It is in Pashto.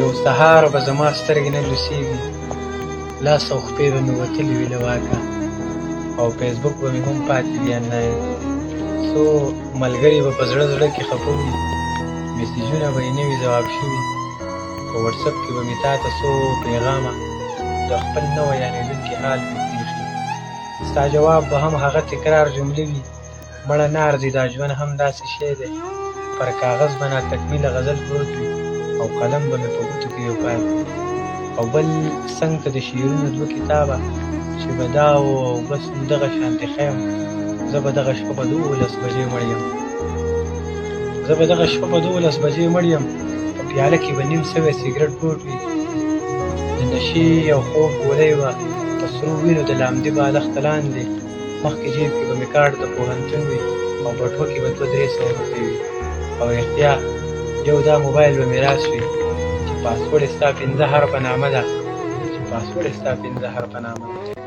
یو سهار به زما سترګې نه لوڅېږي، لاس او خپې به مې وتلې وي له واکه، او فیسبوک به مې هم پاتې وي انلاین. څو ملګري به په زړه زړه کې خفه وي، میسیجونه به یې نه وي ځواب شوي، په وټساپ کې به مې تا ته څو پیغامه د خپل نه ویانېدونکي حال مې پرېښي. ستا جواب به هم هغه تکرار جملې وي، مړه نه ارځي دا ژوند هم داسې شی دی. پر کاغذ به ناتکمیله غزل پروت وي، او قلم به مې په ګوتو کې وي پاتې، او بل څنګ ته د شعرونو 2 کتابه چې به دا و او بس همدغه شانتې ښیم. زه به دغه شپه په 12 بجې مړ یم، زه به دغه شپه په 12 بجې مړ یم. په پیاله کې به نیم سوی سګرټ پروت وي، د نشې او خوب ګولۍ وه په سرو وینو د لامدي بالښت لاندې. مخکې جیب کې به مې کارت د پوهنتون وي، او بټوه کې به 200-300 روپۍ وي، او رښتیا یو دا موبایل به مې راس وي چې پاسورډ یې ستا 15 حرفه نامه ده، چې پاسورډ یې ستا 15 حرفه نامه ده.